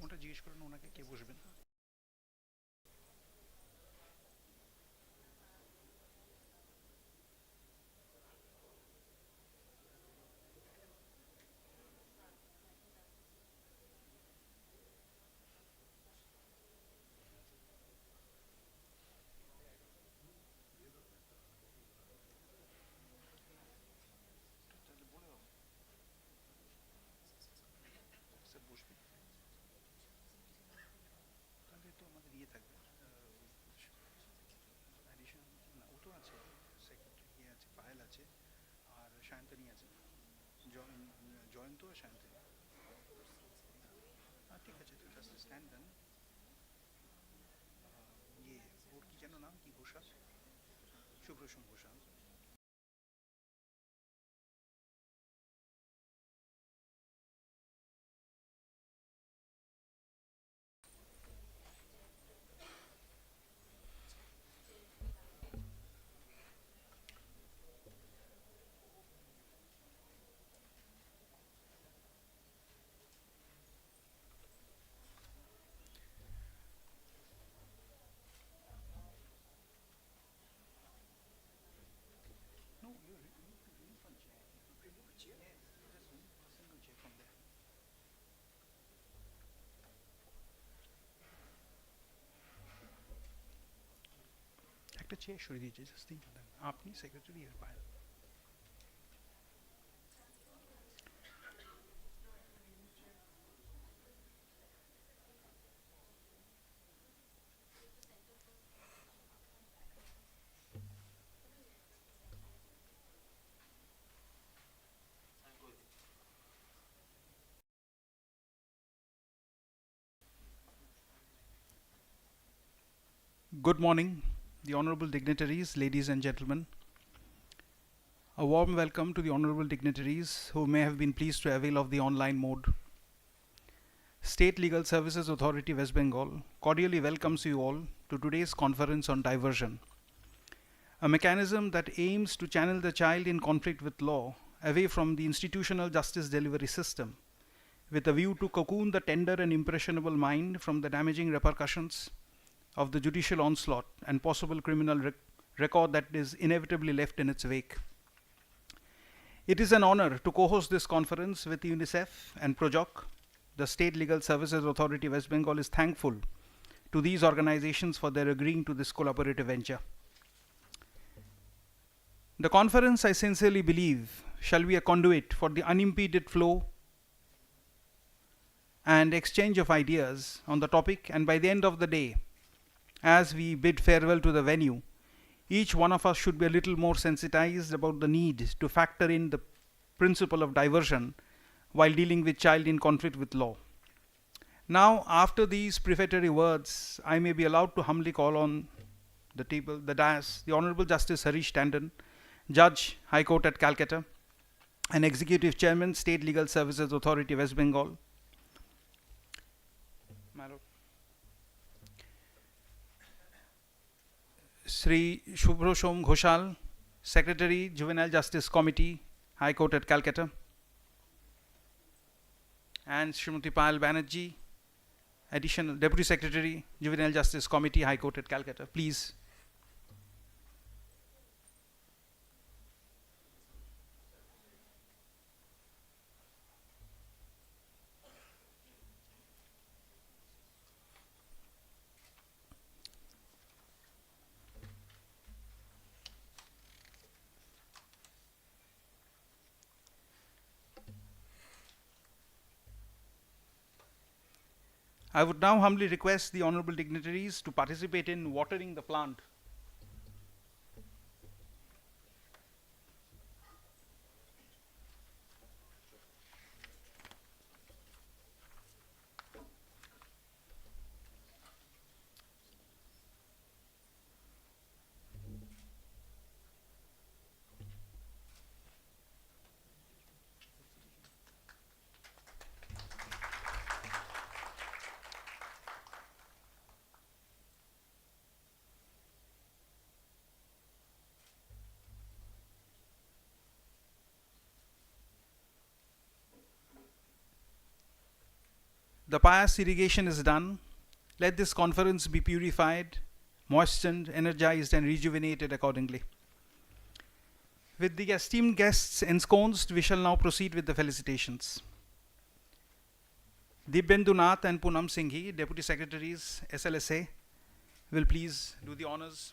ওটা জিজ্ঞেস করুন ওনাকে কে বসবেন। তাহলে বলে দাও স্যার বসবে, তাহলে তো আমাদের ইয়ে থাকবে অ্যাডিশন। না ও তো আছে, সেক্রেটারি ইয়ে আছে, পায়েল আছে, আর সায়ন্তনী আছে। জয়ন্ত আর সায়ন্তনী। ঠিক আছে, তো জাস্ট স্ট্যান্ড দেন। ইয়ে ওর কি যেন নাম, কি Ghoshal, Shubhrasam Ghoshal. No, you're in front chair. You look a chair. Just move a single chair from there. একটা চেয়ার সরিয়ে দিয়েছে, জাস্ট দিন আপনি সেক্রেটারি আর Payel. Good morning, the honorable dignitaries, ladies and gentlemen. A warm welcome to the honorable dignitaries who may have been pleased to avail of the online mode. State Legal Services Authority West Bengal cordially welcomes you all to today's conference on diversion, a mechanism that aims to channel the child in conflict with law away from the institutional justice delivery system with a view to cocoon the tender and impressionable mind from the damaging repercussions of the judicial onslaught and possible criminal record that is inevitably left in its wake. It is an honor to co-host this conference with UNICEF and PROJOC. The State Legal Services Authority West Bengal is thankful to these organizations for their agreeing to this collaborative venture. The conference, I sincerely believe, shall be a conduit for the unimpeded flow and exchange of ideas on the topic, and by the end of the day, as we bid farewell to the venue, each one of us should be a little more sensitized about the need to factor in the principle of diversion while dealing with child in conflict with law. Now, after these prefatory words, I may be allowed to humbly call on the table, the dais, the Honorable Justice Harish Tandon, Judge, High Court at Calcutta, and Executive Chairman, State Legal Services Authority, West Bengal. Sri Shubhroshom Ghoshal, Secretary, Juvenile Justice Committee, High Court at Calcutta, and Srimati Payal Banerjee, Additional Deputy Secretary, Juvenile Justice Committee, High Court at Calcutta. Please. I would now humbly request the honorable dignitaries to participate in watering the plant. The pious irrigation is done. Let this conference be purified, moistened, energized, and rejuvenated accordingly. With the esteemed guests ensconced, we shall now proceed with the felicitations. Dibyendu Nath and Poonam Singhi, Deputy Secretaries, SLSA, will please do the honors.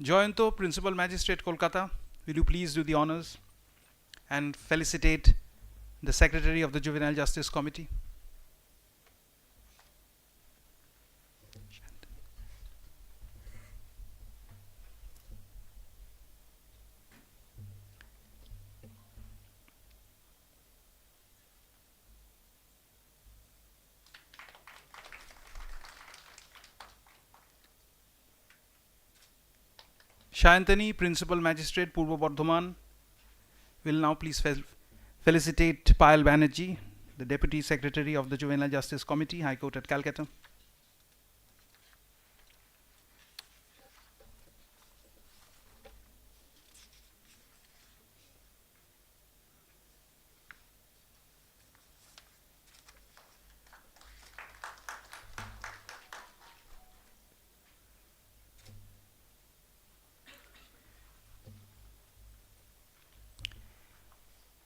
Joyanto, Principal Magistrate, Kolkata, will you please do the honors and felicitate the Secretary of the Juvenile Justice Committee? Shayantani, Principal Magistrate, Purva Bardhaman, will now please felicitate Payal Banerjee, the Deputy Secretary of the Juvenile Justice Committee, High Court at Calcutta.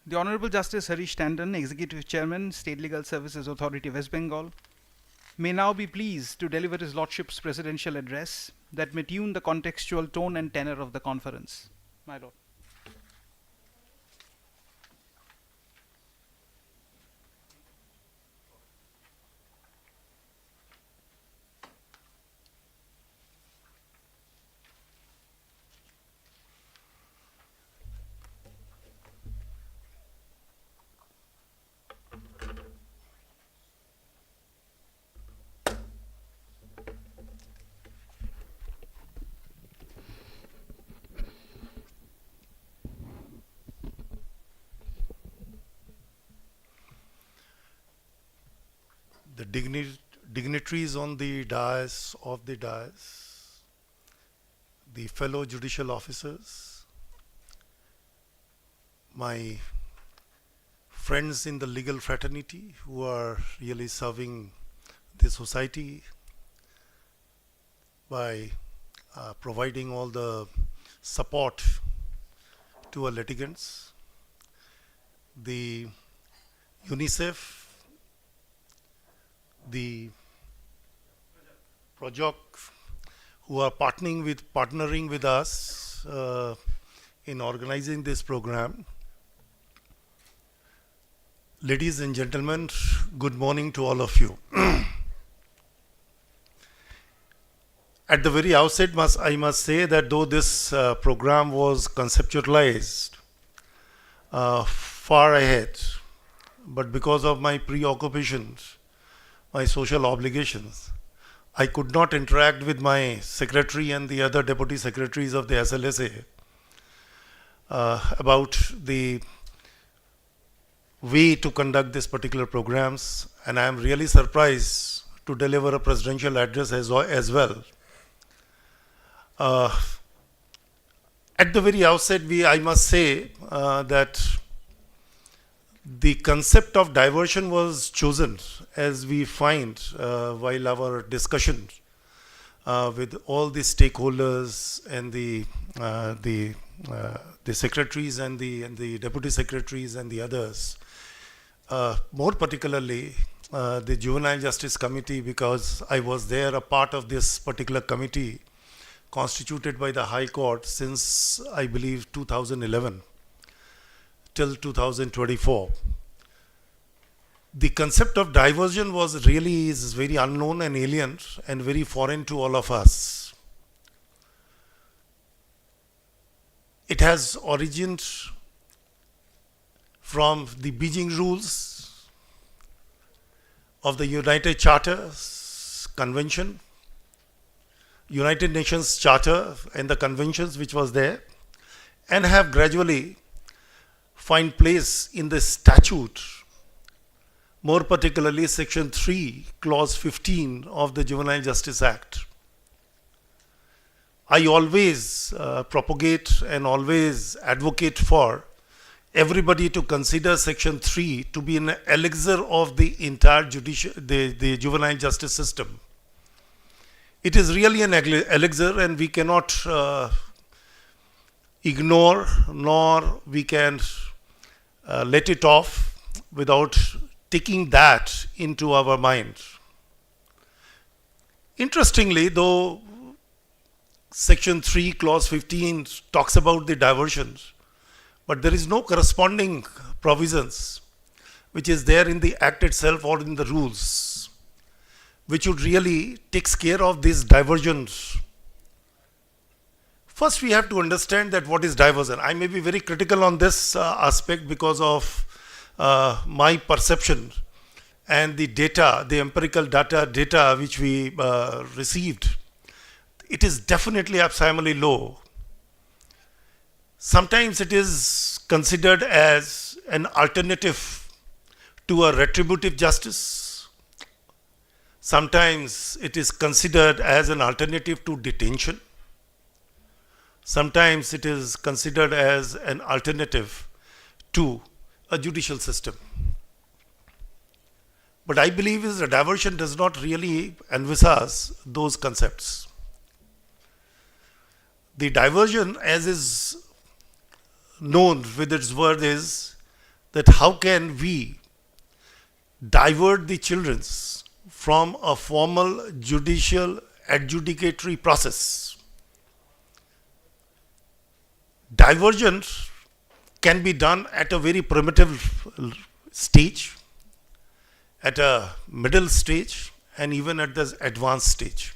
The Honorable Justice Harish Tandon, Executive Chairman, State Legal Services Authority, West Bengal, may now be pleased to deliver his Lordship's presidential address that may tune the contextual tone and tenor of the conference. My Lord. The dignitaries on the dais, the fellow judicial officers, my friends in the legal fraternity who are really serving the society by providing all the support to our litigants, the UNICEF, the Projok, who are partnering with us in organizing this program. Ladies and gentlemen, good morning to all of you. At the very outset, I must say that though this program was conceptualized far ahead, but because of my preoccupations, my social obligations, I could not interact with my secretary and the other deputy secretaries of the SLSA about the way to conduct this particular programs, and I am really surprised to deliver a presidential address as well. At the very outset, I must say that the concept of diversion was chosen, as we find while our discussions with all the stakeholders and the secretaries and the deputy secretaries and the others. More particularly, the Juvenile Justice Committee, because I was there a part of this particular committee constituted by the High Court since, I believe, 2011 till 2024. The concept of diversion is very unknown and alien and very foreign to all of us. It has originated from the Beijing rules of the United Charters Convention United Nations Charter and the conventions which was there, and have gradually find place in the statute, more particularly Section 3, Clause 15 of the Juvenile Justice Act. I always propagate and always advocate for everybody to consider Section 3 to be an elixir of the entire the juvenile justice system. It is really an elixir, and we cannot ignore, nor we can let it off without taking that into our mind. Interestingly, though Section 3, Clause 15 talks about the diversions, but there is no corresponding provisions which is there in the Act itself or in the rules, which would really takes care of these diversions. First, we have to understand that what is diversion. I may be very critical on this aspect because of my perception and the data, the empirical data which we received. It is definitely abnormally low. Sometimes it is considered as an alternative to a retributive justice. Sometimes it is considered as an alternative to detention. Sometimes it is considered as an alternative to a judicial system. But I believe is the diversion does not really envisage those concepts. The diversion, as is known with its word, is that how can we divert the children from a formal judicial adjudicatory process. Diversion can be done at a very primitive stage, at a middle stage, and even at the advanced stage.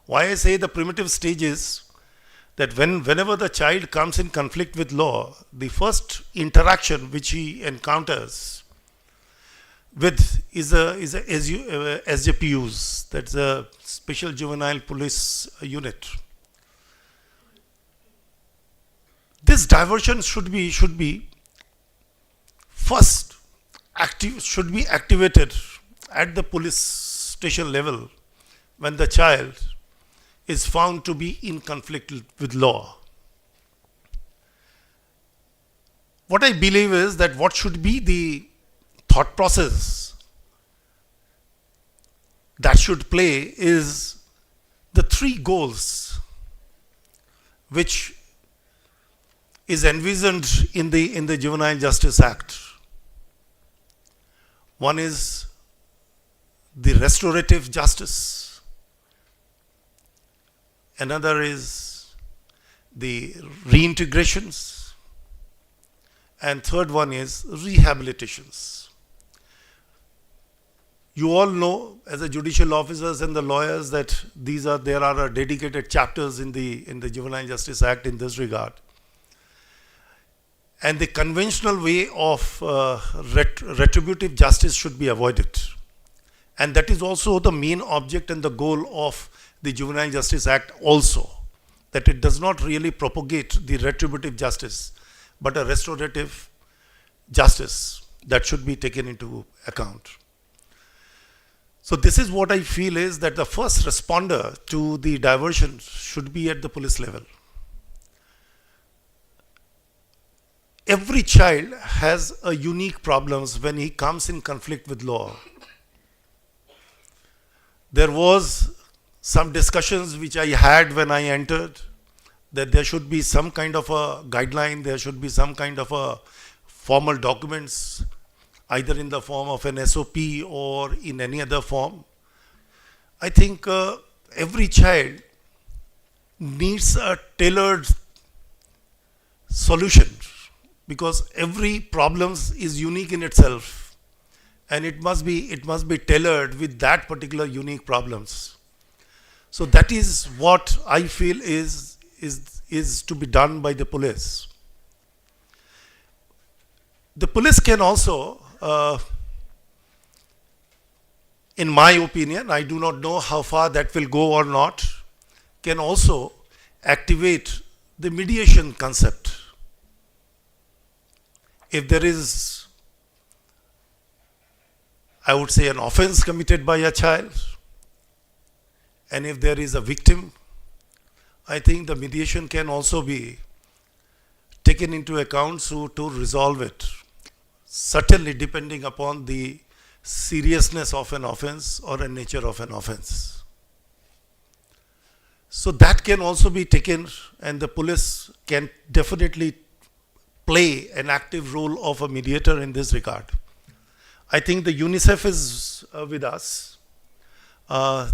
Why I say the primitive stage is that whenever the child comes in conflict with law, the first interaction which he encounters with is a SJPUs, that's a Special Juvenile Police Unit. This diversion should be first should be activated at the police station level when the child is found to be in conflict with law. What I believe is that what should be the thought process that should play is the three goals which is envisioned in the Juvenile Justice Act. One is the restorative justice. Another is the reintegrations. And third one is rehabilitations. You all know, as a judicial officers and the lawyers, that there are dedicated chapters in the Juvenile Justice Act in this regard. And the conventional way of retributive justice should be avoided. And that is also the main object and the goal of the Juvenile Justice Act also, that it does not really propagate the retributive justice, but a restorative justice that should be taken into account. So this is what I feel is that the first responder to the diversion should be at the police level. Every child has a unique problems when he comes in conflict with law. There was some discussions which I had when I entered, that there should be some kind of a guideline, there should be some kind of a formal documents, either in the form of an SOP or in any other form. I think every child needs a tailored solution, because every problem is unique in itself, and it must be tailored with that particular unique problems. So that is what I feel is to be done by the police. The police can also, in my opinion, I do not know how far that will go or not, can also activate the mediation concept. If there is, I would say, an offense committed by a child, and if there is a victim, I think the mediation can also be taken into account to resolve it. Certainly depending upon the seriousness of an offense or a nature of an offense. So that can also be taken, and the police can definitely play an active role of a mediator in this regard. I think the UNICEF is with us.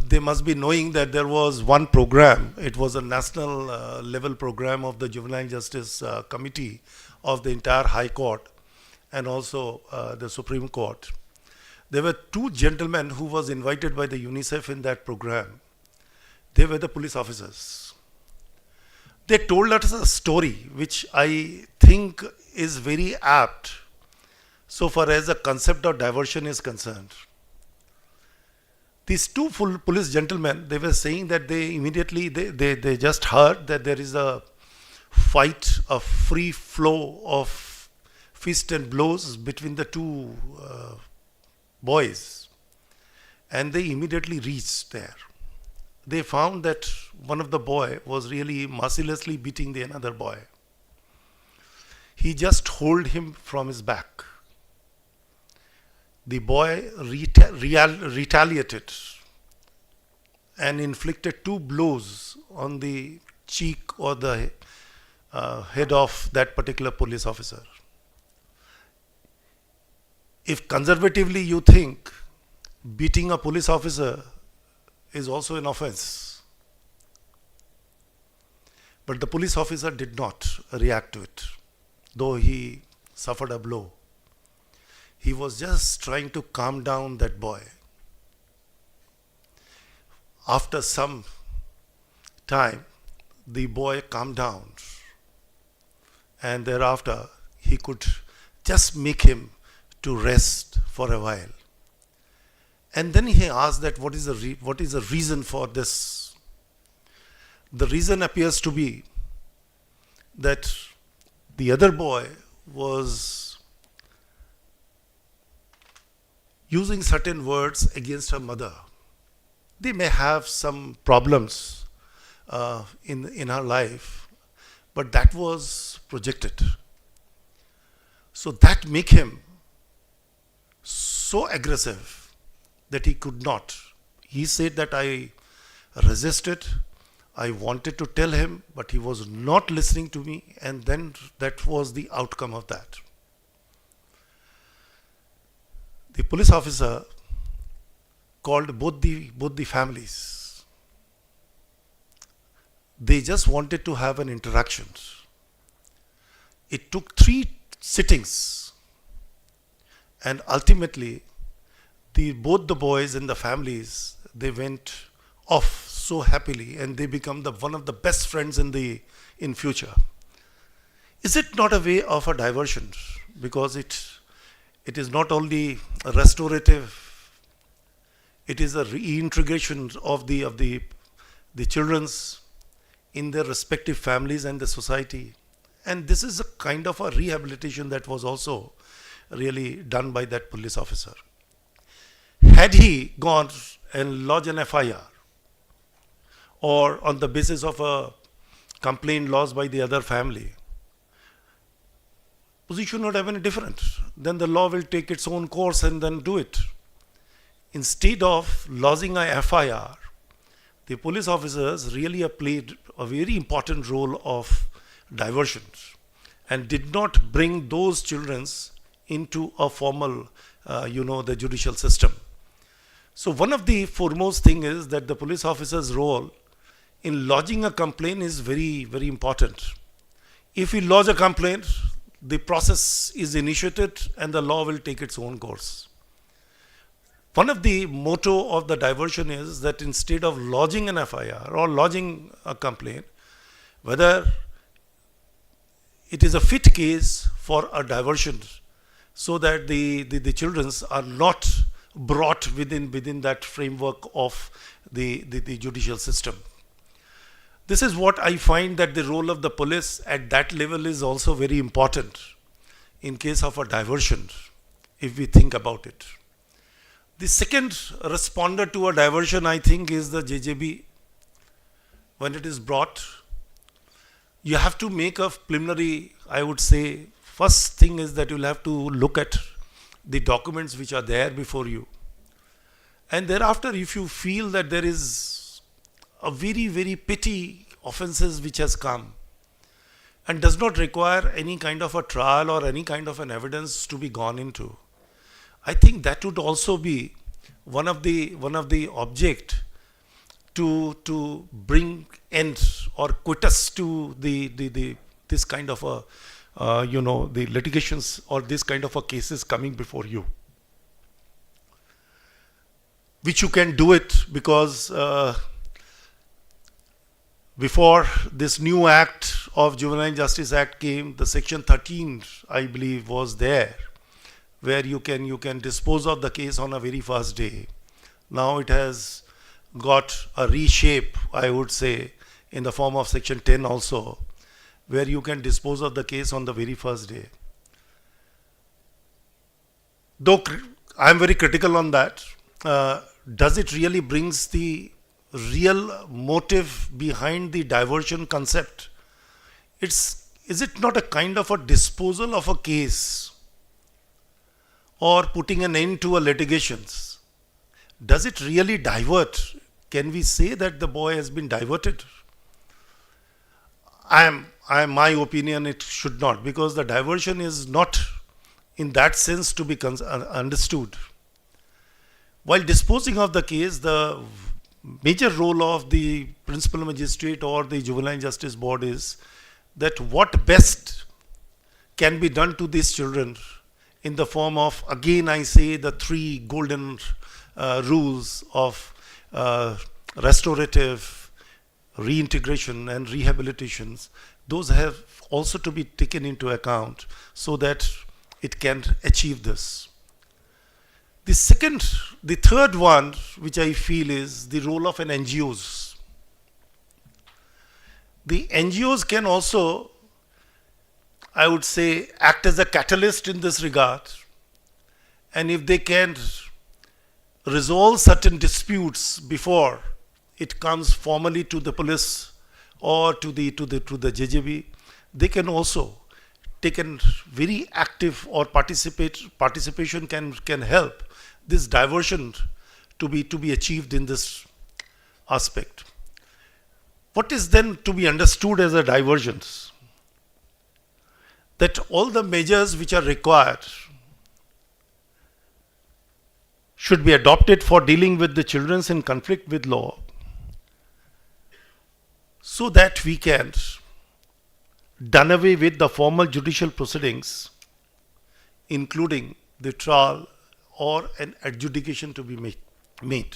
They must be knowing that there was one program. It was a national level program of the Juvenile Justice Committee of the entire High Court and also the Supreme Court. There were two gentlemen who was invited by the UNICEF in that program. They were the police officers. They told us a story which I think is very apt so far as the concept of diversion is concerned. These two police gentlemen, they were saying that they immediately, they just heard that there is a fight, a free flow of fist and blows between the two boys. And they immediately reached there. They found that one of the boy was really mercilessly beating the another boy. He just held him from his back. The boy retaliated and inflicted 2 blows on the cheek or the head of that particular police officer. If conservatively you think beating a police officer is also an offense, but the police officer did not react to it, though he suffered a blow. He was just trying to calm down that boy. After some time, the boy calmed down, and thereafter he could just make him to rest for a while. And then he asked that what is the reason for this? The reason appears to be that the other boy was using certain words against her mother. They may have some problems in her life, but that was projected. So that made him so aggressive that he could not. He said that I resisted, I wanted to tell him, but he was not listening to me, and then that was the outcome of that. The police officer called both the families. They just wanted to have an interaction. It took 3 sittings, and ultimately both the boys and the families, they went off so happily, and they become one of the best friends in future. Is it not a way of a diversion? Because it is not only restorative, it is a reintegration of the children's in their respective families and the society. And this is a kind of a rehabilitation that was also really done by that police officer. Had he gone and lodged an FIR, or on the basis of a complaint lodged by the other family, position would have been different. Then the law will take its own course and then do it. Instead of lodging a FIR, the police officers really played a very important role of diversion and did not bring those children into a formal, the judicial system. So one of the foremost thing is that the police officer's role in lodging a complaint is very, very important. If we lodge a complaint, the process is initiated and the law will take its own course. One of the motto of the diversion is that instead of lodging an FIR or lodging a complaint, whether it is a fit case for a diversion, so that the children are not brought within that framework of the judicial system. This is what I find, that the role of the police at that level is also very important in case of a diversion, if we think about it. The second responder to a diversion, I think, is the JJB. When it is brought, you have to make a preliminary, I would say, first thing is that you'll have to look at the documents which are there before you. And thereafter, if you feel that there is a very, very petty offenses which has come and does not require any kind of a trial or any kind of an evidence to be gone into, I think that would also be one of the object to bring end or quitus to the this kind of a the litigations or this kind of a cases coming before you, which you can do it because before this new act of Juvenile Justice Act came, the section 13, I believe, was there, where you can dispose of the case on a very first day. Now it has got a reshape, I would say, in the form of section 10 also, where you can dispose of the case on the very first day. Though I am very critical on that, does it really brings the real motive behind the diversion concept? Is it not a kind of a disposal of a case or putting an end to a litigations? Does it really divert? Can we say that the boy has been diverted? My opinion, it should not, because the diversion is not in that sense to be understood. While disposing of the case, the major role of the principal magistrate or the juvenile justice board is that what best can be done to these children in the form of, again I say, the three golden rules of restorative, reintegration and rehabilitations. Those have also to be taken into account so that it can achieve this. The third one, which I feel, is the role of an NGOs. The NGOs can also, I would say, act as a catalyst in this regard. And if they can resolve certain disputes before it comes formally to the police or to the JJB, they can also take a very active or participation can help this diversion to be achieved in this aspect. What is then to be understood as a diversion? That all the measures which are required should be adopted for dealing with the children in conflict with law, so that we can done away with the formal judicial proceedings, including the trial or an adjudication to be made.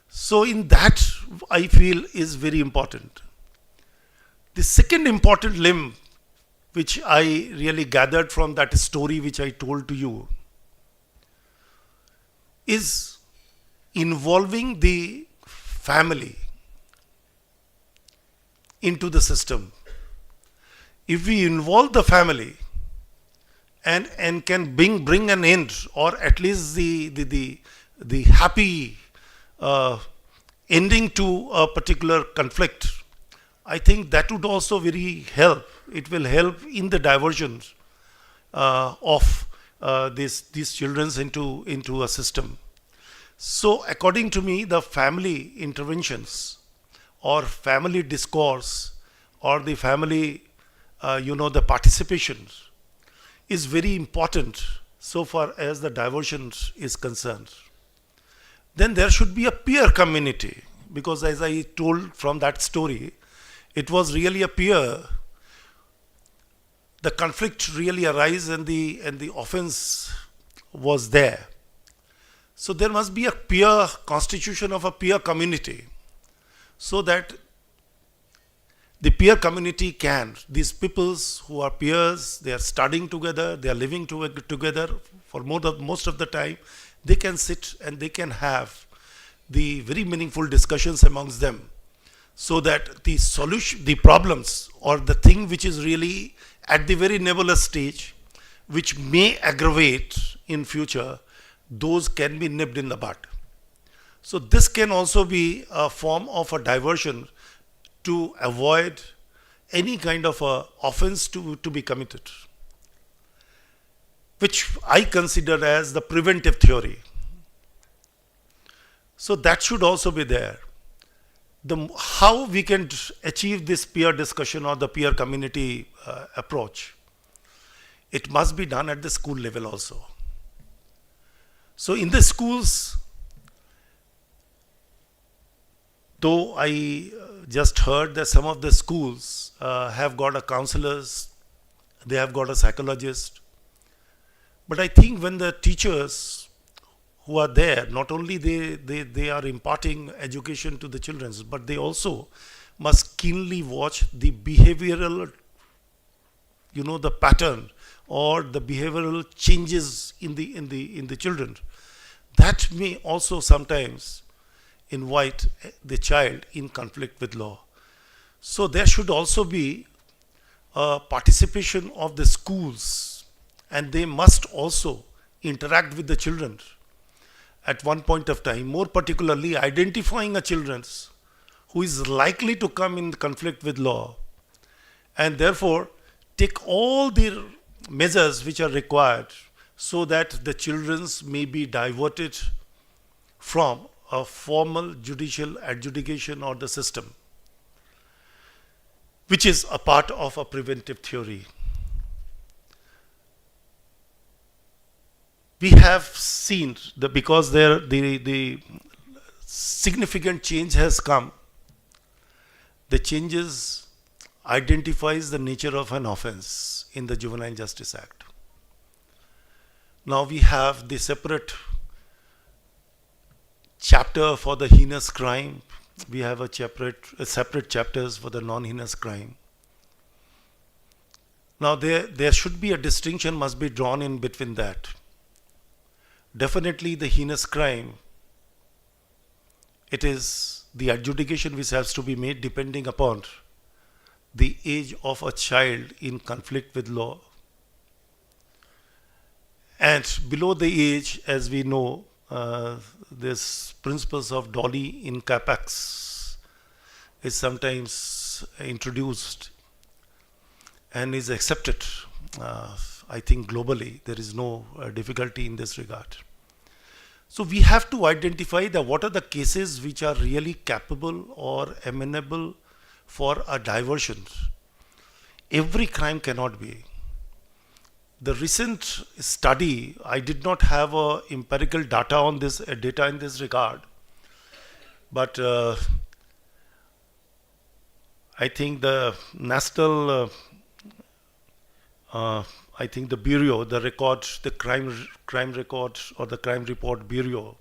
So in that, I feel, is very important. The second important limb which I really gathered from that story which I told to you is involving the family into the system. If we involve the family and can bring an end, or at least the happy ending to a particular conflict, I think that would also very help. It will help in the diversion of these children into a system. So according to me, the family interventions or family discourse or the family the participation is very important so far as the diversion is concerned. Then there should be a peer community, because as I told from that story, it was really a peer. The conflict really arose and the offense was there. So there must be a peer constitution of a peer community, so that the peer community can, these peoples who are peers, they are studying together, they are living together for most of the time, they can sit and they can have the very meaningful discussions amongst them, so that the solution, the problems, or the thing which is really at the very nebulous stage, which may aggravate in future, those can be nipped in the bud. So this can also be a form of a diversion to avoid any kind of a offense to be committed, which I consider as the preventive theory. So that should also be there. How we can achieve this peer discussion or the peer community approach, it must be done at the school level also. So in the schools, though I just heard that some of the schools have got a counselors, they have got a psychologist, but I think when the teachers who are there, not only they are imparting education to the children, but they also must keenly watch the behavioral, the pattern or the behavioral changes in the children. That may also sometimes invite the child in conflict with law. So there should also be a participation of the schools, and they must also interact with the children at one point of time, more particularly identifying a children who is likely to come in conflict with law, and therefore take all the measures which are required so that the children may be diverted from a formal judicial adjudication or the system, which is a part of a preventive theory. We have seen that because the significant change has come, the changes identifies the nature of an offense in the Juvenile Justice Act. Now we have the separate chapter for the heinous crime. We have a separate chapters for the non-heinous crime. Now there should be a distinction must be drawn in between that. Definitely the heinous crime, it is the adjudication which has to be made depending upon the age of a child in conflict with law. And below the age, as we know, this principles of dolly in capax is sometimes introduced and is accepted. I think globally there is no difficulty in this regard. So we have to identify that what are the cases which are really capable or amenable for a diversion. Every crime cannot be. The recent study, I did not have empirical data on this data in this regard, but I think the national I think the bureau, the records, the crime records or the crime report bureau,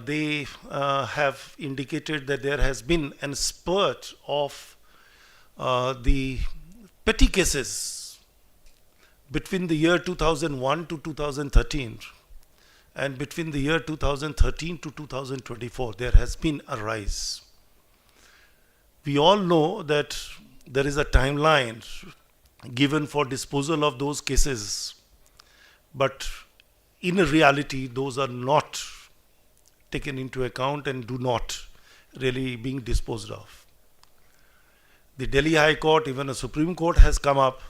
they have indicated that there has been a spurt of the petty cases between the year 2001 to 2013, and between the year 2013 to 2024 there has been a rise. We all know that there is a timeline given for disposal of those cases, but in reality those are not taken into account and do not really being disposed of. The Delhi High Court, even a Supreme Court has come up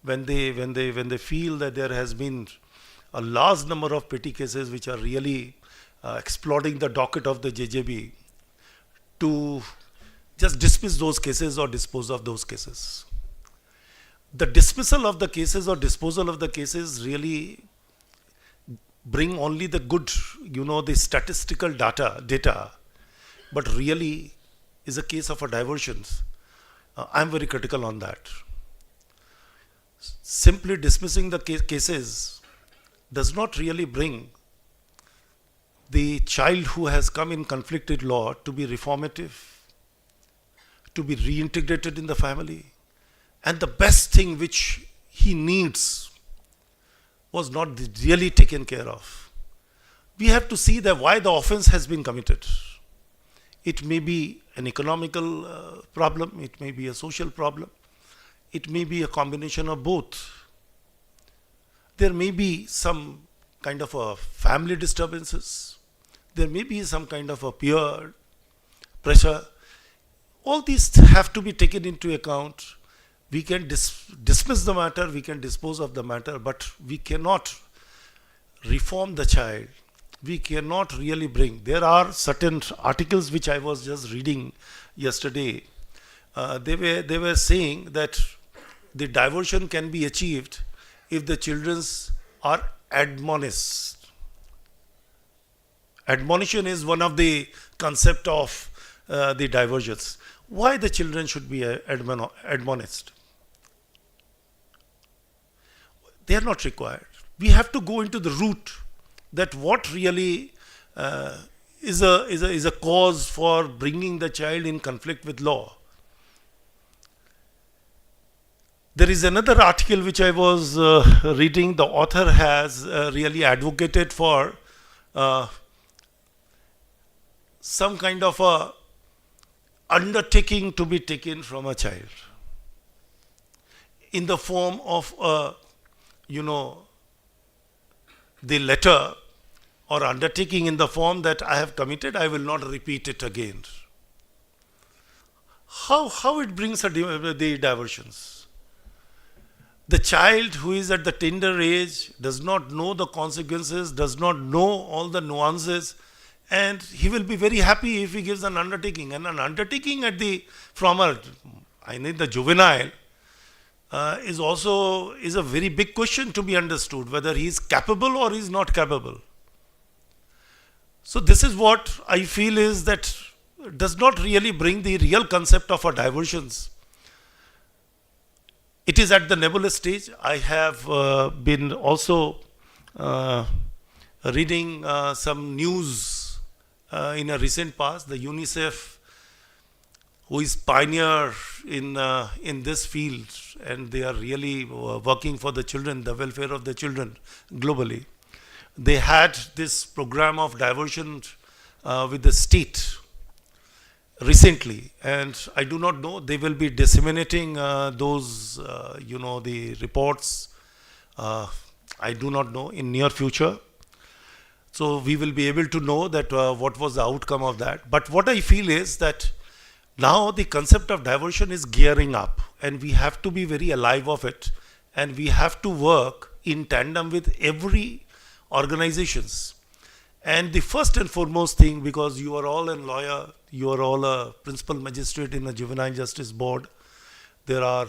when they feel that there has been a large number of petty cases which are really exploiting the docket of the JJB, to just dismiss those cases or dispose of those cases. The dismissal of the cases or disposal of the cases really bring only the good, the statistical data, but really is a case of a diversion. I'm very critical on that. Simply dismissing the cases does not really bring the child who has come in conflict with law to be reformative, to be reintegrated in the family. And the best thing which he needs was not really taken care of. We have to see that why the offense has been committed. It may be an economical problem, it may be a social problem, it may be a combination of both. There may be some kind of a family disturbances, there may be some kind of a peer pressure. All these have to be taken into account. We can dismiss the matter, we can dispose of the matter, but we cannot reform the child. We cannot really bring. There are certain articles which I was just reading yesterday. They were saying that the diversion can be achieved if the children are admonished. Admonition is one of the concept of the diversions. Why the children should be admonished? They are not required. We have to go into the root that what really is a cause for bringing the child in conflict with law. There is another article which I was reading. The author has really advocated for some kind of a undertaking to be taken from a child in the form of the letter or undertaking in the form that I have committed, I will not repeat it again. How it brings the diversions? The child who is at the tender age does not know the consequences, does not know all the nuances, and he will be very happy if he gives an undertaking. And an undertaking from the juvenile is a very big question to be understood, whether he is capable or he is not capable. So this is what I feel is that does not really bring the real concept of a diversions. It is at the nebulous stage. I have been also reading some news in a recent past. The UNICEF, who is pioneer in this field, and they are really working for the children, the welfare of the children globally. They had this program of diversion with the state recently, and I do not know, they will be disseminating those the reports, I do not know, in near future. So we will be able to know that what was the outcome of that. But what I feel is that now the concept of diversion is gearing up, and we have to be very alive of it, and we have to work in tandem with every organizations. And the first and foremost thing, because you are all a lawyer, you are all a principal magistrate in the Juvenile Justice Board, there are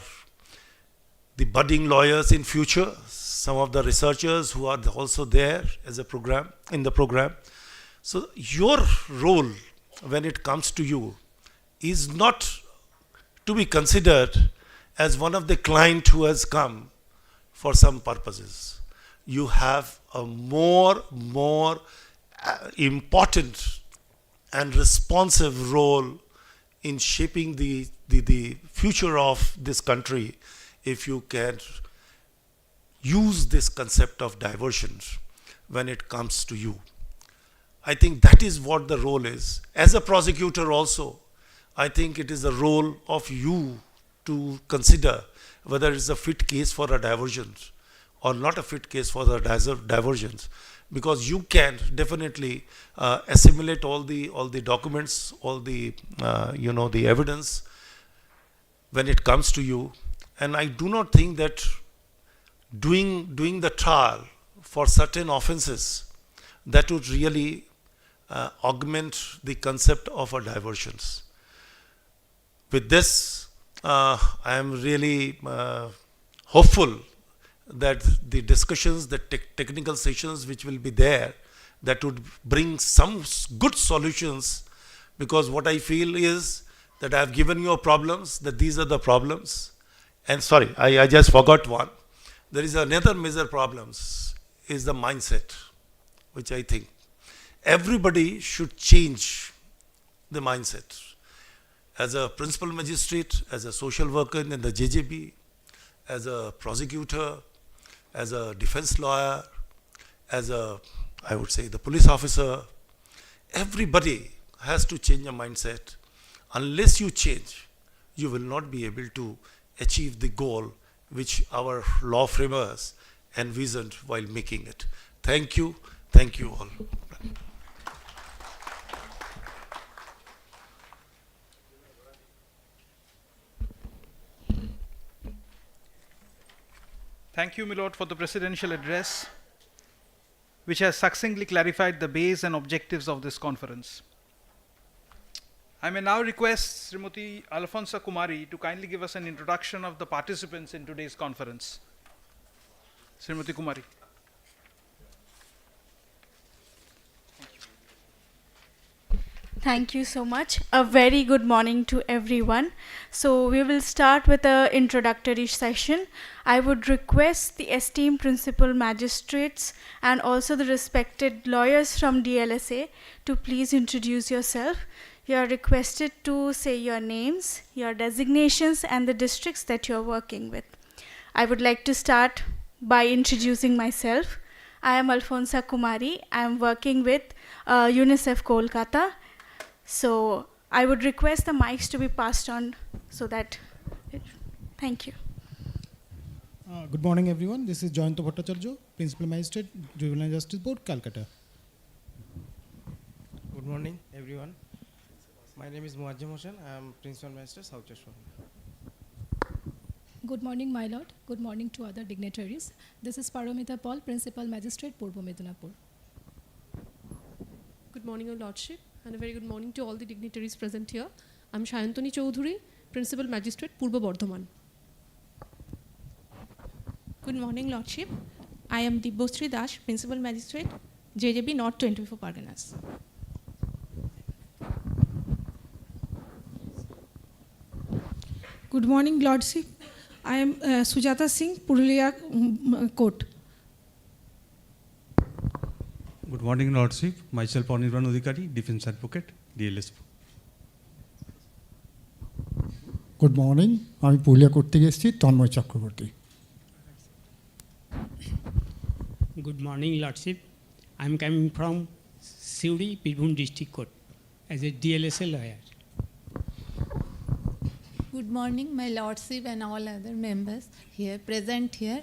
the budding lawyers in future, some of the researchers who are also there as a program, in the program. So your role when it comes to you is not to be considered as one of the client who has come for some purposes. You have a more important and responsive role in shaping the future of this country if you can use this concept of diversion when it comes to you. I think that is what the role is. As a prosecutor also, I think it is the role of you to consider whether it's a fit case for a diversion or not a fit case for the diversions, because you can definitely assimilate all the documents, all the the evidence when it comes to you. And I do not think that doing the trial for certain offenses that would really augment the concept of a diversions. With this, I am really hopeful that the discussions, the technical sessions which will be there, that would bring some good solutions, because what I feel is that I have given you problems, that these are the problems. And sorry, I just forgot one. There is another major problems is the mindset, which I think everybody should change the mindset. As a principal magistrate, as a social worker in the JJB, as a prosecutor, as a defense lawyer, as a, I would say, the police officer, everybody has to change a mindset. Unless you change, you will not be able to achieve the goal which our law framers envisioned while making it. Thank you. Thank you all. Thank you, Milord, for the presidential address, which has succinctly clarified the base and objectives of this conference. I may now request Srimati Alfonsa Kumari to kindly give us an introduction of the participants in today's conference. Srimati Kumari. Thank you so much. A very good morning to everyone. So we will start with an introductory session. I would request the esteemed principal magistrates and also the respected lawyers from DLSA to please introduce yourself. You are requested to say your names, your designations, and the districts that you are working with. I would like to start by introducing myself. I am Alfonsa Kumari. I am working with UNICEF Kolkata. So I would request the mics to be passed on so that, thank you. Good morning, everyone. This is Jayanto Bhattacharya, Principal Magistrate, Juvenile Justice Board, Calcutta. Good morning, everyone. My name is Muajjem Hossain. I am Principal Magistrate, South Chashmah. Good morning, my lord. Good morning to other dignitaries. This is Paramita Paul, Principal Magistrate, Purbo Medinapur. Good morning, Your Lordship, and a very good morning to all the dignitaries present here. I am Shayantoni Choudhury, Principal Magistrate, Purbo Bardhaman. Good morning, Lordship. I am Dibbosri Das, Principal Magistrate, JJB North 24 Parganas. Good morning, Lordship. I am Sujata Singh, Purulia Court. Good morning, Lordship. Myself, Anirban Adhikari, Defense Advocate, DLS. Good morning. আমি Purulia court থেকে এসেছি Tanmoy Chakraborty. Good morning, Lordship. I am coming from Siuri, Birbhum District Court as a DLSA lawyer. Good morning, my Lordship and all other members here present here.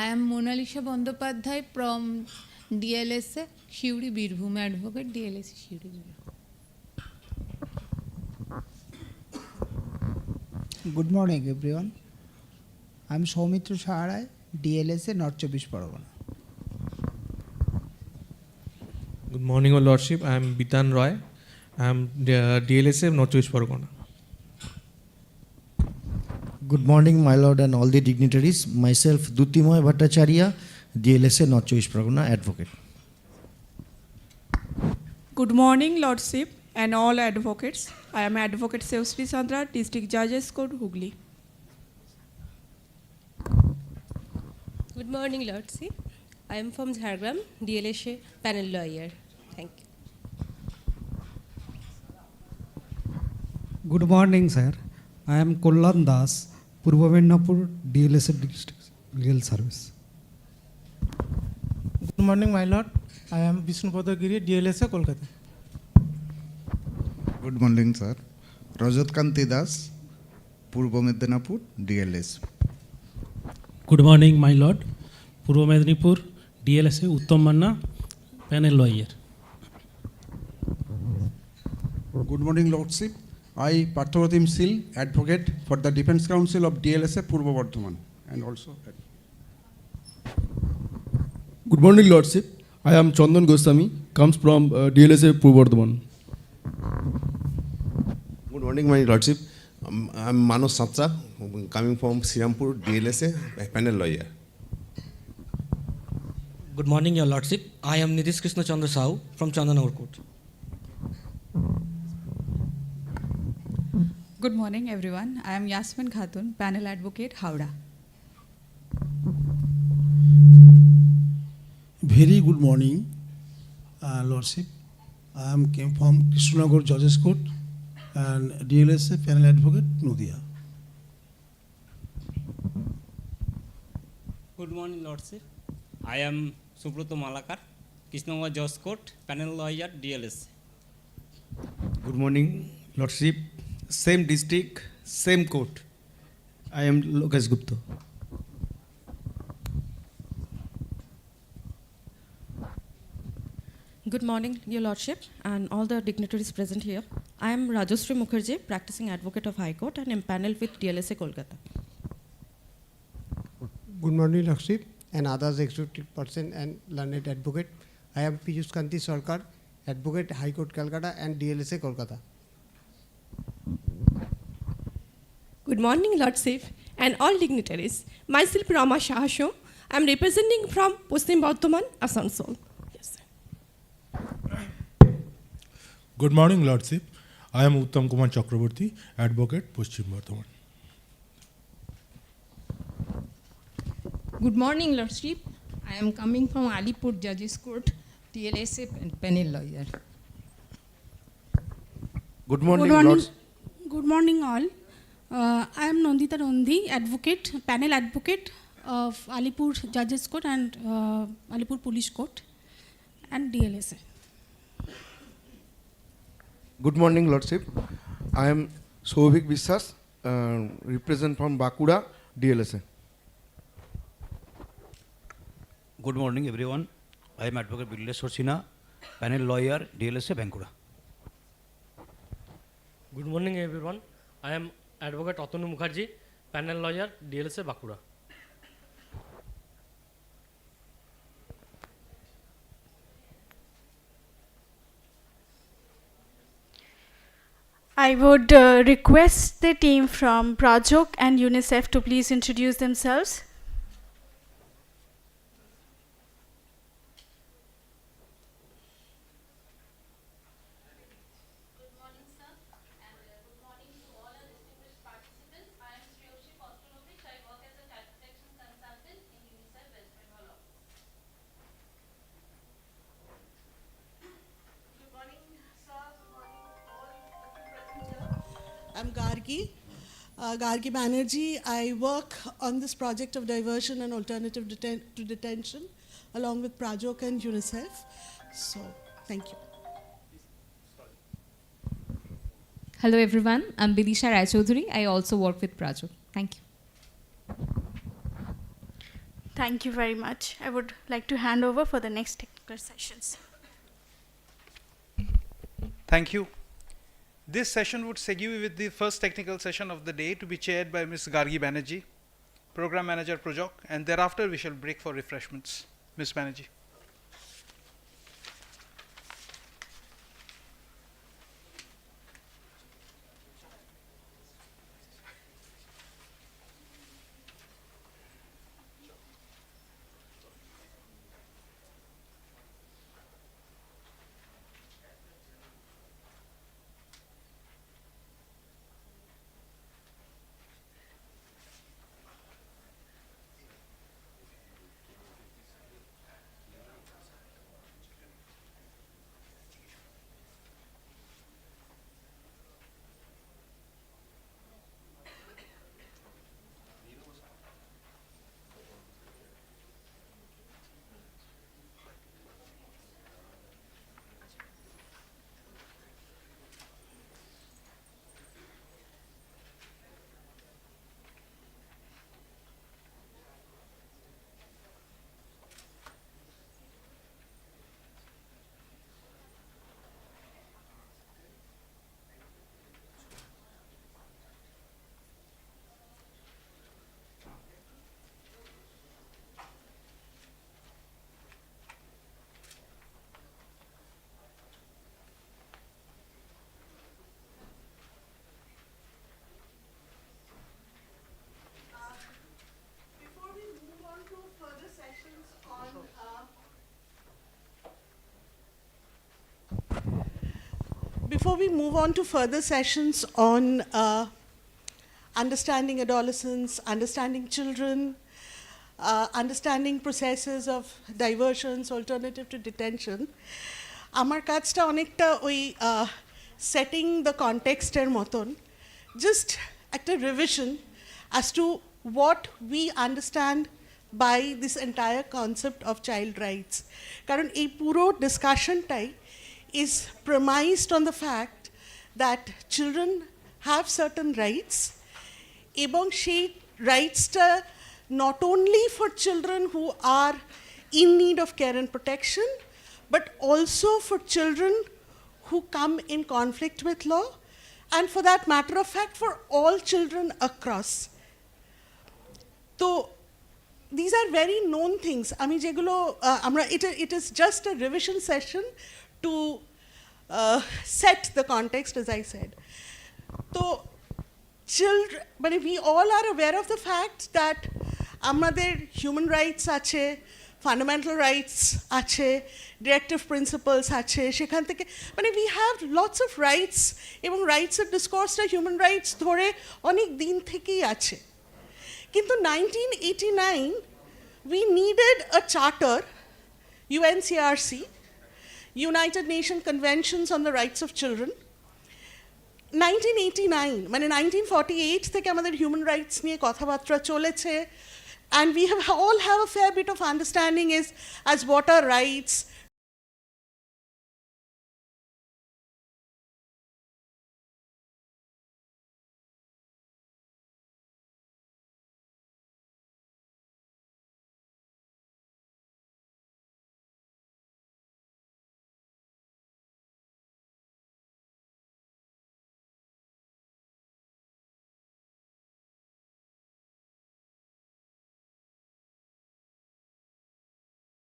I am Monalisha Bandopadhyay from DLSA, Siuri Birbhum, Advocate, DLSA Siuri Birbhum. Good morning, everyone. I am Soumitra Saharay, DLSA, North 24 Pargana. Good morning, Your Lordship. I am Bitan Roy. I am DLSA, North 24 Pargana. Good morning, my lord and all the dignitaries. Myself, Dutimoy Bhattacharya, DLSA, North 24 Pargana, Advocate. Good morning, Lordship and all advocates. I am Advocate Sevsri Chandra, District Judges Court, Hooghly. Good morning, Lordship. I am from Jhargram, DLSA panel lawyer. Thank you. Good morning, sir. I am Kollan Das, Purbo Medinapur, DLSA District Legal Service. Good morning, my lord. I am Vishnupada Giri, DLSA, Kolkata. Good morning, sir. Rajat Kanti Das, Purbo Medinapur, DLS. Good morning, my lord. Purbo Medinipur, DLSA, Uttam Manna, panel lawyer. Good morning, Lordship. I, Parthoratim Sil, Advocate for the Defence Council of DLSA, Purbo Bardhaman, and also. Good morning, Lordship. I am Chandan Goswami, comes from DLSA Purbo Bardhaman. Good morning, my Lordship. I am Manos Satra, coming from Sirampur, DLSA, panel lawyer. Good morning, Your Lordship. I am Nitish Krishna Chandra Sahu from Chandanagar Court. Good morning, everyone. I am Yasmin Khatun, panel advocate, Howrah. Very good morning, Lordship. I came from Krishnanagar Judges Court and DLSA panel advocate, Nudia. Good morning, Lordship. I am Subroto Malakar, Krishnanagar Judges Court, panel lawyer, DLSA. Good morning, Lordship. Same district, same court. I am Lokesh Gupta. Good morning, Your Lordship, and all the dignitaries present here. I am Rajashree Mukherjee, practicing advocate of High Court and empaneled with DLSA Kolkata. Good morning, Lordship, and others executive person and learned advocate. I am Piyush Kanti Sarkar, advocate High Court Calcutta and DLSA Kolkata. Good morning, Lordship, and all dignitaries. Myself, Rama Shahasho. I am representing from Paschim Bardhaman, Asansol. Good morning, Lordship. I am Uttam Kumar Chakraborty, advocate, Paschim Bardhaman. Good morning, Lordship. I am coming from Alipur Judges Court, DLSA and panel lawyer. Good morning, Good morning. Lords. Good morning, all. I am Nandita Rondi, advocate, panel advocate of Alipur Judges Court and Alipur Police Court and DLSA. Good morning, Lordship. I am Souvik Biswas, represent from Bakura, DLSA. Good morning, everyone. I am Advocate Bigleshwar Sinha, panel lawyer, DLSA, Bankura. Good morning, everyone. I am Advocate Atanu Mukherjee, panel lawyer, DLSA, Bakura. I would request the team from Prajok and UNICEF to please introduce themselves. I'm Gargi, Gargi Banerjee. I work on this project of diversion and alternative to detention along with Prajok and UNICEF. So, thank you. Hello everyone, I'm Bidisha Raichaudhuri. I also work with Prajok. Thank you. Thank you very much. I would like to hand over for the next technical sessions. Thank you. This session would segue with the first technical session of the day to be chaired by Ms. Gargi Banerjee, Program Manager Projok, and thereafter we shall break for refreshments. Ms. Banerjee. Before we move on to further sessions on understanding adolescents, understanding children, understanding processes of diversions, alternative to detention, আমার কাজটা অনেকটা ওই setting the context এর মতন, just একটা revision as to what we understand by this entire concept of child rights. কারণ এই পুরো ডিসকাশনটাই is premised on the fact that children have certain rights, এবং সেই রাইটসটা not only for children who are in need of care and protection, but also for children who come in conflict with law, and for that matter of fact, for all children across. So these are very known things. Ami jegulo amra it is just a revision session to set the context, as I said. So children, but we all are aware of the fact that আমাদের human rights আছে, fundamental rights আছে, directive principles আছে, সেখান থেকে মানে we have lots of rights, এবং rights এর discourse-টা human rights ধরে অনেক দিন থেকেই আছে। কিন্তু 1989 we needed a charter, UNCRC, United Nations Conventions on the Rights of Children, 1989 মানে 1948 থেকে আমাদের হিউম্যান রাইটস নিয়ে কথাবার্তা চলেছে, and we have all have a fair bit of understanding as what are rights,